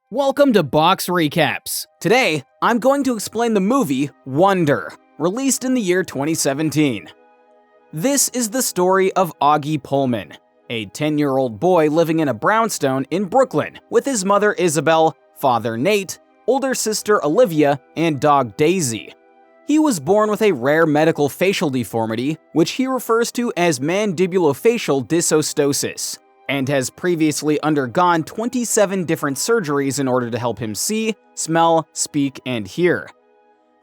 Welcome to Box Recaps. Today, I'm going to explain the movie Wonder, released in the year 2017. This is the story of Augie Pullman, a 10-year-old boy living in a brownstone in Brooklyn with his mother Isabel, father Nate, older sister Olivia, and dog Daisy. He was born with a rare medical facial deformity, which he refers to as mandibulofacial dysostosis, and has previously undergone 27 different surgeries in order to help him see, smell, speak, and hear.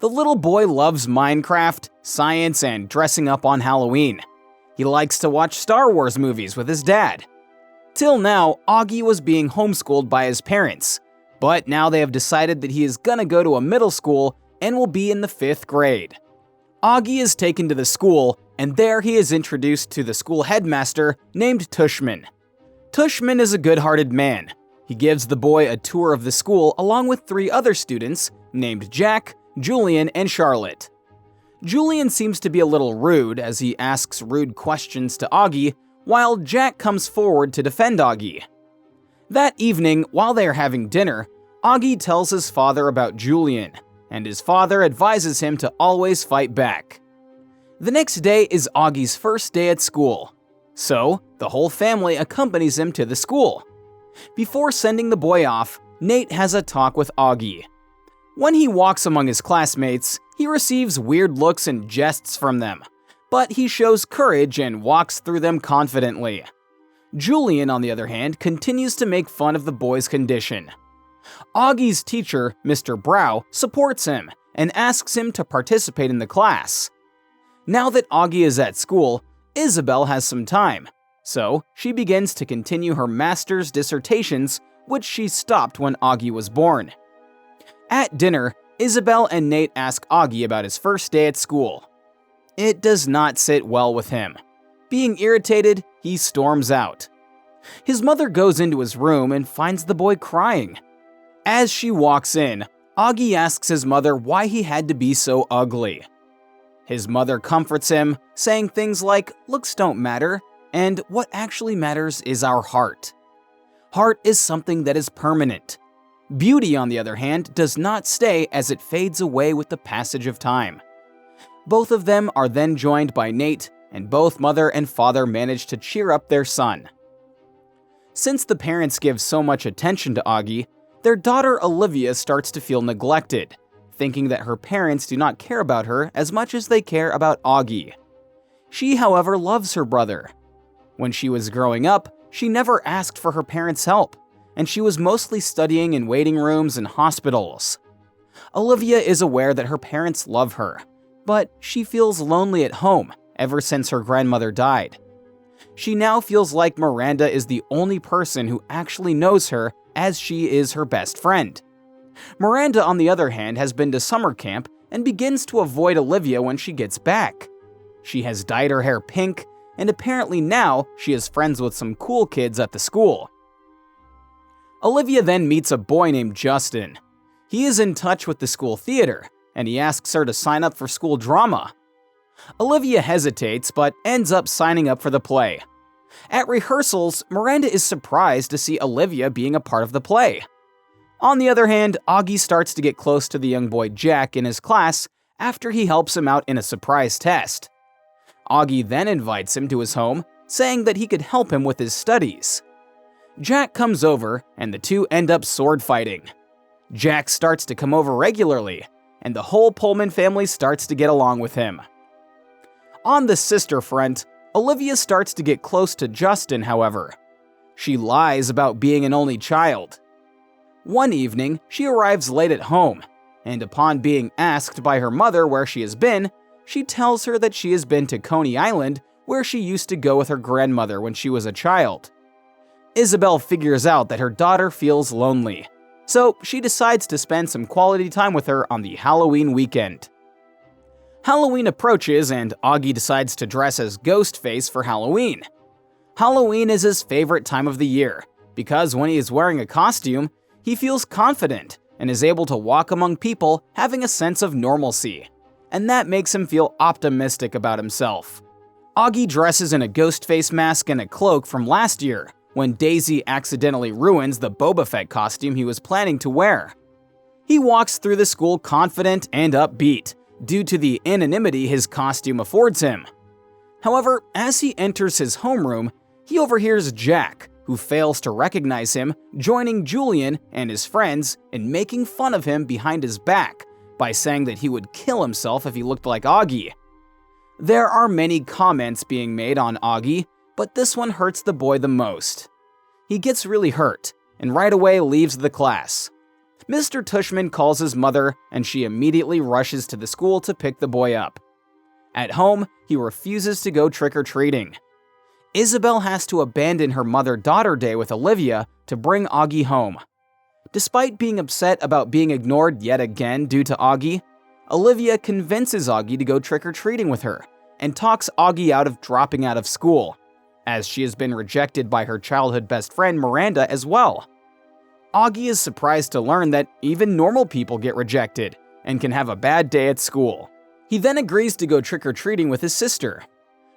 The little boy loves Minecraft, science, and dressing up on Halloween. He likes to watch Star Wars movies with his dad. Till now, Augie was being homeschooled by his parents, but now they have decided that he is gonna go to a middle school and will be in the 5th grade. Augie is taken to the school, and there he is introduced to the school headmaster named Tushman. Tushman is a good-hearted man. He gives the boy a tour of the school along with 3 other students named Jack, Julian, and Charlotte. Julian seems to be a little rude as he asks rude questions to Augie, while Jack comes forward to defend Augie. That evening, while they are having dinner, Augie tells his father about Julian, and his father advises him to always fight back. The next day is Augie's first day at school. So, the whole family accompanies him to the school. Before sending the boy off, Nate has a talk with Augie. When he walks among his classmates, he receives weird looks and jests from them, but he shows courage and walks through them confidently. Julian, on the other hand, continues to make fun of the boy's condition. Augie's teacher, Mr. Brow, supports him and asks him to participate in the class. Now that Augie is at school, Isabel has some time, so she begins to continue her master's dissertations, which she stopped when Augie was born. At dinner, Isabel and Nate ask Augie about his first day at school. It does not sit well with him. Being irritated, he storms out. His mother goes into his room and finds the boy crying. As she walks in, Augie asks his mother why he had to be so ugly. His mother comforts him, saying things like, "Looks don't matter," and "what actually matters is our heart." Heart is something that is permanent. Beauty, on the other hand, does not stay as it fades away with the passage of time. Both of them are then joined by Nate, and both mother and father manage to cheer up their son. Since the parents give so much attention to Augie, their daughter Olivia starts to feel neglected, thinking that her parents do not care about her as much as they care about Augie. She, however, loves her brother. When she was growing up, she never asked for her parents' help, and she was mostly studying in waiting rooms and hospitals. Olivia is aware that her parents love her, but she feels lonely at home ever since her grandmother died. She now feels like Miranda is the only person who actually knows her, as she is her best friend. Miranda, on the other hand, has been to summer camp and begins to avoid Olivia when she gets back. She has dyed her hair pink, and apparently now she is friends with some cool kids at the school. Olivia then meets a boy named Justin. He is in touch with the school theater, and he asks her to sign up for school drama. Olivia hesitates, but ends up signing up for the play. At rehearsals, Miranda is surprised to see Olivia being a part of the play. On the other hand, Augie starts to get close to the young boy Jack in his class after he helps him out in a surprise test. Augie then invites him to his home, saying that he could help him with his studies. Jack comes over, and the two end up sword fighting. Jack starts to come over regularly, and the whole Pullman family starts to get along with him. On the sister front, Olivia starts to get close to Justin, however. She lies about being an only child. One evening, she arrives late at home, and upon being asked by her mother where she has been, she tells her that she has been to Coney Island, where she used to go with her grandmother when she was a child. Isabel figures out that her daughter feels lonely, so she decides to spend some quality time with her on the Halloween weekend. Halloween approaches, and Augie decides to dress as Ghostface for Halloween. Halloween is his favorite time of the year, because when he is wearing a costume, he feels confident and is able to walk among people having a sense of normalcy, and that makes him feel optimistic about himself. Augie dresses in a Ghostface mask and a cloak from last year, when Daisy accidentally ruins the Boba Fett costume he was planning to wear. He walks through the school confident and upbeat, due to the anonymity his costume affords him. However, as he enters his homeroom, he overhears Jack, who fails to recognize him, joining Julian and his friends in making fun of him behind his back by saying that he would kill himself if he looked like Augie. There are many comments being made on Augie, but this one hurts the boy the most. He gets really hurt, and right away leaves the class. Mr. Tushman calls his mother, and she immediately rushes to the school to pick the boy up. At home, he refuses to go trick-or-treating. Isabel has to abandon her mother-daughter day with Olivia to bring Augie home. Despite being upset about being ignored yet again due to Augie, Olivia convinces Augie to go trick-or-treating with her, and talks Augie out of dropping out of school, as she has been rejected by her childhood best friend Miranda as well. Augie is surprised to learn that even normal people get rejected and can have a bad day at school. He then agrees to go trick-or-treating with his sister.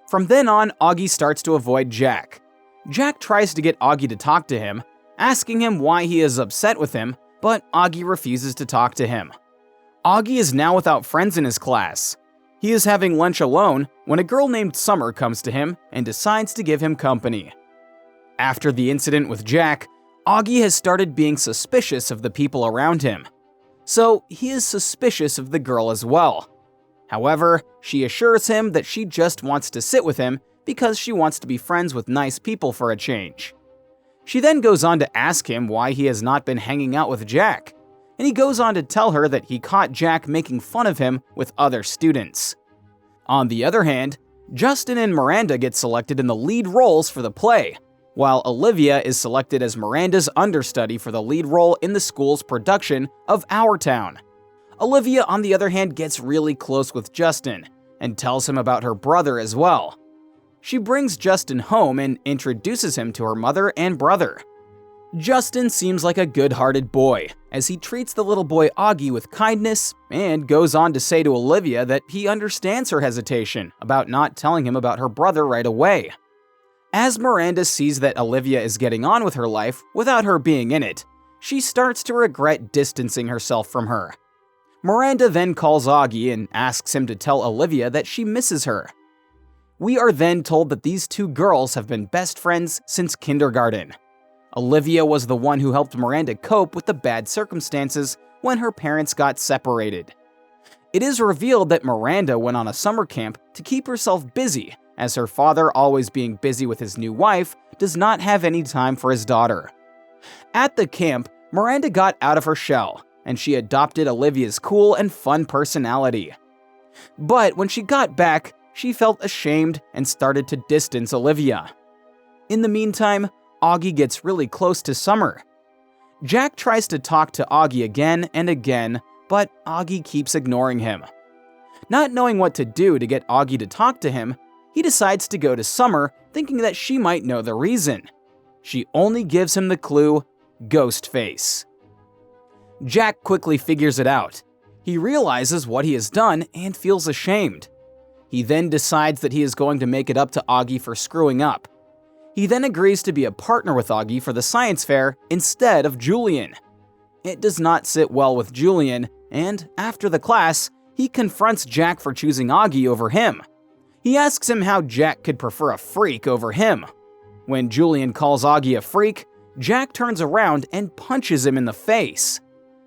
From then on, Augie starts to avoid Jack. Jack tries to get Augie to talk to him, asking him why he is upset with him, but Augie refuses to talk to him. Augie is now without friends in his class. He is having lunch alone when a girl named Summer comes to him and decides to give him company. After the incident with Jack, Augie has started being suspicious of the people around him. So he is suspicious of the girl as well. However, she assures him that she just wants to sit with him because she wants to be friends with nice people for a change. She then goes on to ask him why he has not been hanging out with Jack, and he goes on to tell her that he caught Jack making fun of him with other students. On the other hand, Justin and Miranda get selected in the lead roles for the play, while Olivia is selected as Miranda's understudy for the lead role in the school's production of Our Town. Olivia, on the other hand, gets really close with Justin and tells him about her brother as well. She brings Justin home and introduces him to her mother and brother. Justin seems like a good-hearted boy, as he treats the little boy Augie with kindness and goes on to say to Olivia that he understands her hesitation about not telling him about her brother right away. As Miranda sees that Olivia is getting on with her life without her being in it, she starts to regret distancing herself from her. Miranda then calls Augie and asks him to tell Olivia that she misses her. We are then told that these two girls have been best friends since kindergarten. Olivia was the one who helped Miranda cope with the bad circumstances when her parents got separated. It is revealed that Miranda went on a summer camp to keep herself busy, as her father, always being busy with his new wife, does not have any time for his daughter. At the camp, Miranda got out of her shell, and she adopted Olivia's cool and fun personality. But when she got back, she felt ashamed and started to distance Olivia. In the meantime, Augie gets really close to Summer. Jack tries to talk to Augie again and again, but Augie keeps ignoring him. Not knowing what to do to get Augie to talk to him, he decides to go to Summer, thinking that she might know the reason. She only gives him the clue, ghost face. Jack quickly figures it out. He realizes what he has done and feels ashamed. He then decides that he is going to make it up to Augie for screwing up. He then agrees to be a partner with Augie for the science fair instead of Julian. It does not sit well with Julian, and after the class, he confronts Jack for choosing Augie over him. He asks him how Jack could prefer a freak over him. When Julian calls Augie a freak, Jack turns around and punches him in the face.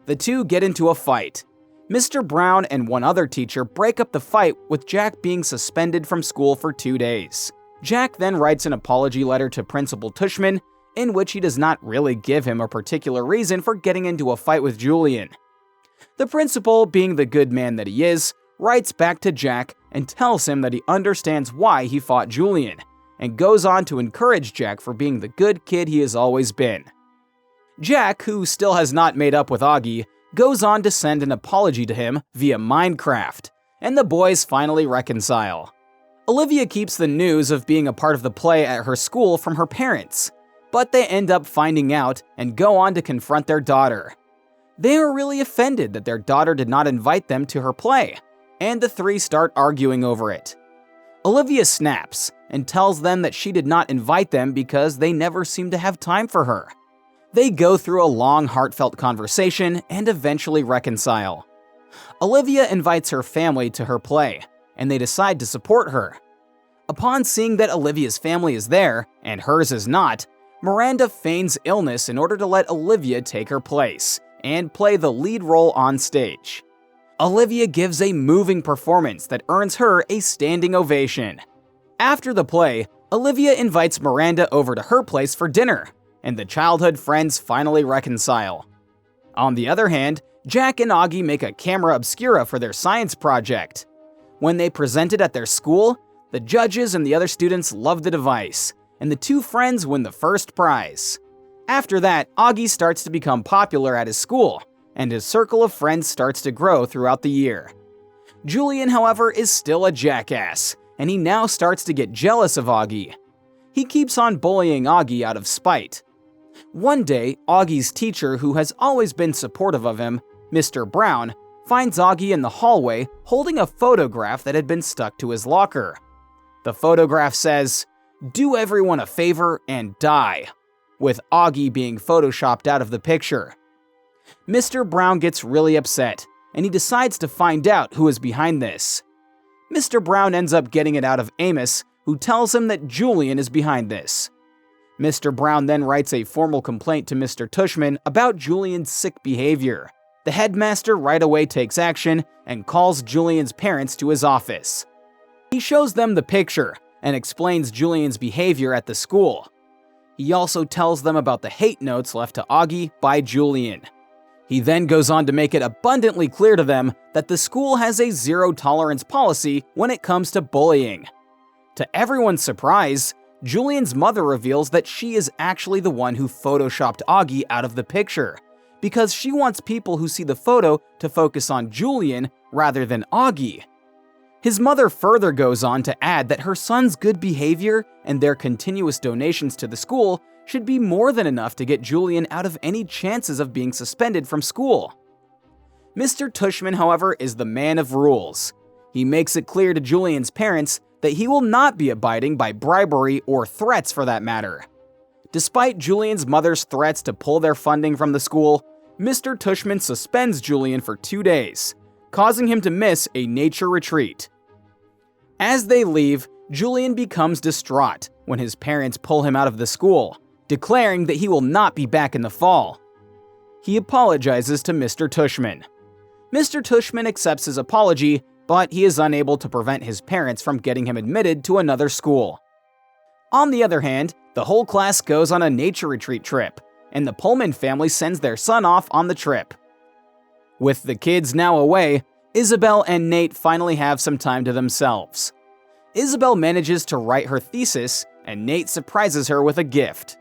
The two get into a fight. Mr. Brown and one other teacher break up the fight, with Jack being suspended from school for 2 days. Jack then writes an apology letter to Principal Tushman, in which he does not really give him a particular reason for getting into a fight with Julian. The principal, being the good man that he is, writes back to Jack and tells him that he understands why he fought Julian, and goes on to encourage Jack for being the good kid he has always been. Jack, who still has not made up with Augie, goes on to send an apology to him via Minecraft, and the boys finally reconcile. Olivia keeps the news of being a part of the play at her school from her parents, but they end up finding out and go on to confront their daughter. They are really offended that their daughter did not invite them to her play, and the three start arguing over it. Olivia snaps, and tells them that she did not invite them because they never seem to have time for her. They go through a long, heartfelt conversation and eventually reconcile. Olivia invites her family to her play, and they decide to support her. Upon seeing that Olivia's family is there, and hers is not, Miranda feigns illness in order to let Olivia take her place and play the lead role on stage. Olivia gives a moving performance that earns her a standing ovation. After the play, Olivia invites Miranda over to her place for dinner, and the childhood friends finally reconcile. On the other hand, Jack and Augie make a camera obscura for their science project. When they present it at their school, the judges and the other students love the device, and the two friends win the first prize. After that, Augie starts to become popular at his school, and his circle of friends starts to grow throughout the year. Julian, however, is still a jackass, and he now starts to get jealous of Augie. He keeps on bullying Augie out of spite. One day, Augie's teacher, who has always been supportive of him, Mr. Brown, finds Augie in the hallway holding a photograph that had been stuck to his locker. The photograph says, "Do everyone a favor and die," with Augie being photoshopped out of the picture. Mr. Brown gets really upset, and he decides to find out who is behind this. Mr. Brown ends up getting it out of Amos, who tells him that Julian is behind this. Mr. Brown then writes a formal complaint to Mr. Tushman about Julian's sick behavior. The headmaster right away takes action and calls Julian's parents to his office. He shows them the picture and explains Julian's behavior at the school. He also tells them about the hate notes left to Augie by Julian. He then goes on to make it abundantly clear to them that the school has a zero-tolerance policy when it comes to bullying. To everyone's surprise, Julian's mother reveals that she is actually the one who photoshopped Augie out of the picture, because she wants people who see the photo to focus on Julian rather than Augie. His mother further goes on to add that her son's good behavior and their continuous donations to the school should be more than enough to get Julian out of any chances of being suspended from school. Mr. Tushman, however, is the man of rules. He makes it clear to Julian's parents that he will not be abiding by bribery or threats for that matter. Despite Julian's mother's threats to pull their funding from the school, Mr. Tushman suspends Julian for 2 days, causing him to miss a nature retreat. As they leave, Julian becomes distraught when his parents pull him out of the school, declaring that he will not be back in the fall. He apologizes to Mr. Tushman. Mr. Tushman accepts his apology, but he is unable to prevent his parents from getting him admitted to another school. On the other hand, the whole class goes on a nature retreat trip, and the Pullman family sends their son off on the trip. With the kids now away, Isabel and Nate finally have some time to themselves. Isabel manages to write her thesis, and Nate surprises her with a gift.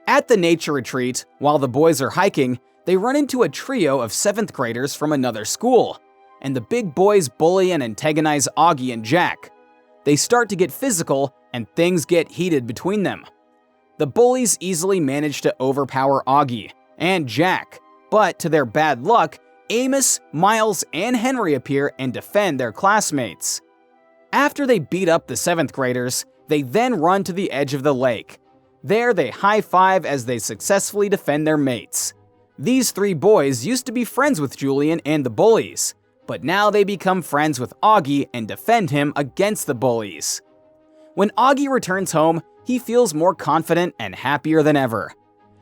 At the nature retreat, while the boys are hiking, they run into a trio of 7th graders from another school, and the big boys bully and antagonize Augie and Jack. They start to get physical, and things get heated between them. The bullies easily manage to overpower Augie and Jack, but to their bad luck, Amos, Miles, and Henry appear and defend their classmates. After they beat up the 7th graders, they then run to the edge of the lake. There they high-five as they successfully defend their mates. These 3 boys used to be friends with Julian and the bullies, but now they become friends with Augie and defend him against the bullies. When Augie returns home, he feels more confident and happier than ever.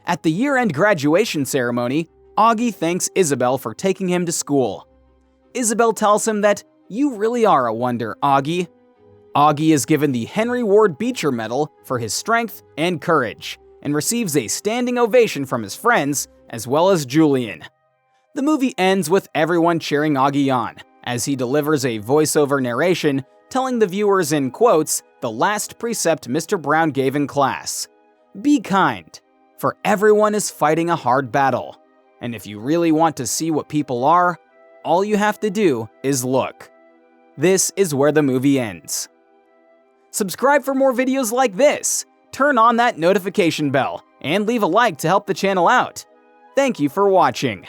At the year-end graduation ceremony, Augie thanks Isabel for taking him to school. Isabel tells him that, "You really are a wonder, Augie." Augie is given the Henry Ward Beecher Medal for his strength and courage, and receives a standing ovation from his friends, as well as Julian. The movie ends with everyone cheering Augie on, as he delivers a voiceover narration telling the viewers in quotes the last precept Mr. Brown gave in class. Be kind, for everyone is fighting a hard battle. And if you really want to see what people are, all you have to do is look. This is where the movie ends. Subscribe for more videos like this, turn on that notification bell, and leave a like to help the channel out. Thank you for watching.